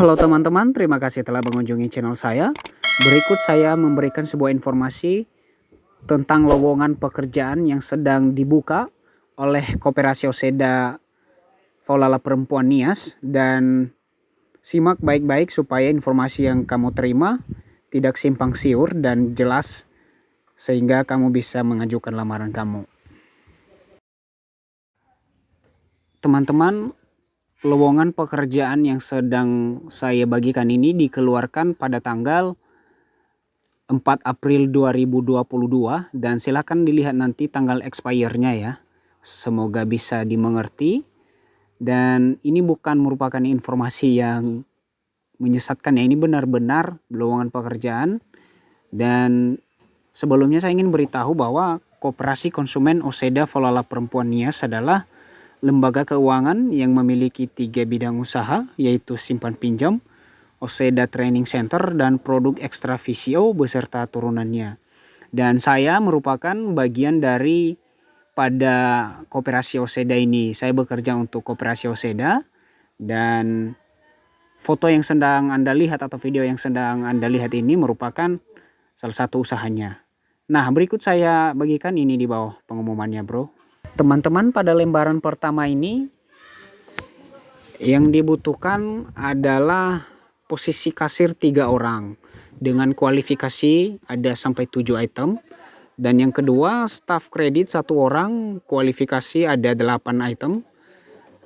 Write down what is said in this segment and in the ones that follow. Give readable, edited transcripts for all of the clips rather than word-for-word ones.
Halo teman-teman, terima kasih telah mengunjungi channel saya. Berikut saya memberikan sebuah informasi tentang lowongan pekerjaan yang sedang dibuka oleh Koperasi Oseda Faulala Perempuan Nias, dan simak baik-baik supaya informasi yang kamu terima tidak simpang siur dan jelas sehingga kamu bisa mengajukan lamaran kamu. Teman-teman, lowongan pekerjaan yang sedang saya bagikan ini dikeluarkan pada tanggal 4 April 2022 dan silakan dilihat nanti tanggal expire-nya ya. Semoga bisa dimengerti, dan ini bukan merupakan informasi yang menyesatkan ya, ini benar-benar lowongan pekerjaan. Dan sebelumnya saya ingin beritahu bahwa Koperasi Konsumen Oseda Faulala Perempuan Nias adalah lembaga keuangan yang memiliki 3 bidang usaha, yaitu simpan pinjam, Oseda Training Center, dan produk ekstra VCO beserta turunannya. Dan saya merupakan bagian dari pada Koperasi Oseda ini. Saya bekerja untuk Koperasi Oseda, dan foto yang sedang Anda lihat atau video yang sedang Anda lihat ini merupakan salah satu usahanya. Nah, berikut saya bagikan ini di bawah pengumumannya, bro. Teman-teman, pada lembaran pertama ini yang dibutuhkan adalah posisi kasir 3 orang dengan kualifikasi ada sampai 7 item. Dan yang kedua, staff kredit 1 orang, kualifikasi ada 8 item.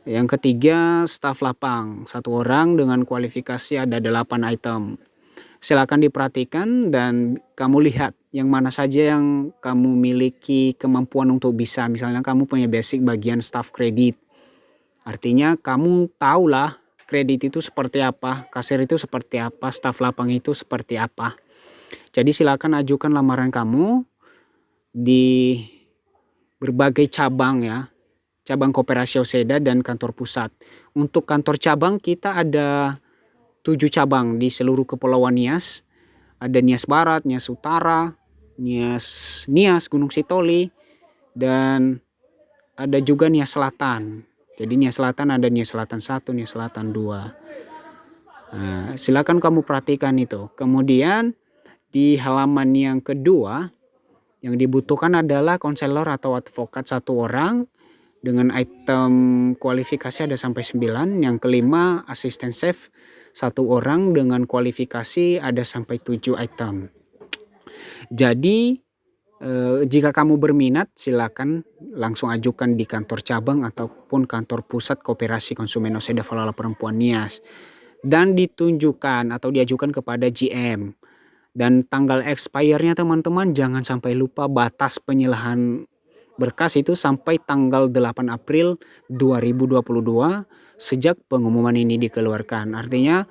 Yang ketiga, staff lapang 1 orang dengan kualifikasi ada 8 item. Silakan diperhatikan dan kamu lihat yang mana saja yang kamu miliki kemampuan untuk bisa. Misalnya kamu punya basic bagian staff kredit. Artinya kamu tahulah kredit itu seperti apa, kasir itu seperti apa, staff lapang itu seperti apa. Jadi silakan ajukan lamaran kamu di berbagai cabang ya. Cabang Koperasi Oseda dan kantor pusat. Untuk kantor cabang kita ada 7 cabang di seluruh Kepulauan Nias. Ada Nias Barat, Nias Utara, Nias Gunung Sitoli, dan ada juga Nias Selatan. Jadi Nias Selatan ada Nias Selatan 1, Nias Selatan 2. Nah, silakan kamu perhatikan itu. Kemudian di halaman yang kedua yang dibutuhkan adalah konselor atau advokat 1 orang dengan item kualifikasi ada sampai 9. Yang kelima, asisten chef 1 orang dengan kualifikasi ada sampai 7 item. Jadi jika kamu berminat, silakan langsung ajukan di kantor cabang ataupun kantor pusat Koperasi Konsumen Oseda Faulala Perempuan Nias, dan ditunjukkan atau diajukan kepada GM. Dan tanggal expire-nya teman-teman jangan sampai lupa, batas penyerahan berkas itu sampai tanggal 8 April 2022 sejak pengumuman ini dikeluarkan. Artinya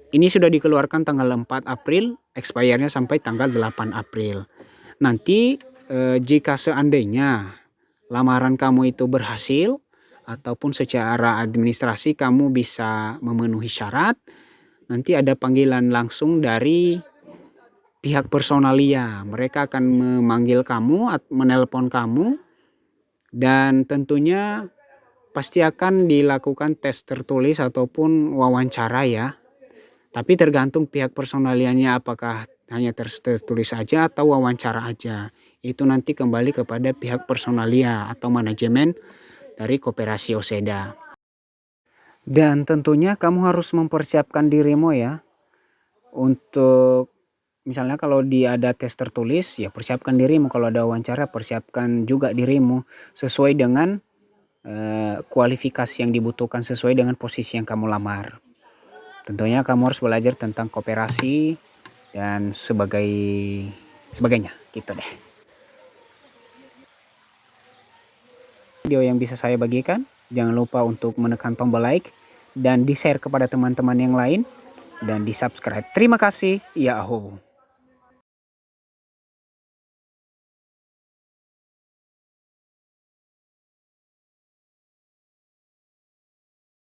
ini sudah dikeluarkan tanggal 4 April, expire-nya sampai tanggal 8 April. Nanti jika seandainya lamaran kamu itu berhasil ataupun secara administrasi kamu bisa memenuhi syarat, nanti ada panggilan langsung dari pihak personalia. Mereka akan memanggil kamu, menelpon kamu, dan tentunya pasti akan dilakukan tes tertulis ataupun wawancara ya. Tapi tergantung pihak personalianya apakah hanya tes tertulis saja atau wawancara aja. Itu nanti kembali kepada pihak personalia atau manajemen dari Koperasi Oseda. Dan tentunya kamu harus mempersiapkan dirimu ya. Untuk misalnya kalau ada tes tertulis, ya persiapkan dirimu. Kalau ada wawancara, persiapkan juga dirimu sesuai dengan kualifikasi yang dibutuhkan, sesuai dengan posisi yang kamu lamar. Tentunya kamu harus belajar tentang koperasi dan sebagainya gitu deh. Video yang bisa saya bagikan, jangan lupa untuk menekan tombol like dan di-share kepada teman-teman yang lain dan di-subscribe. Terima kasih. Ya,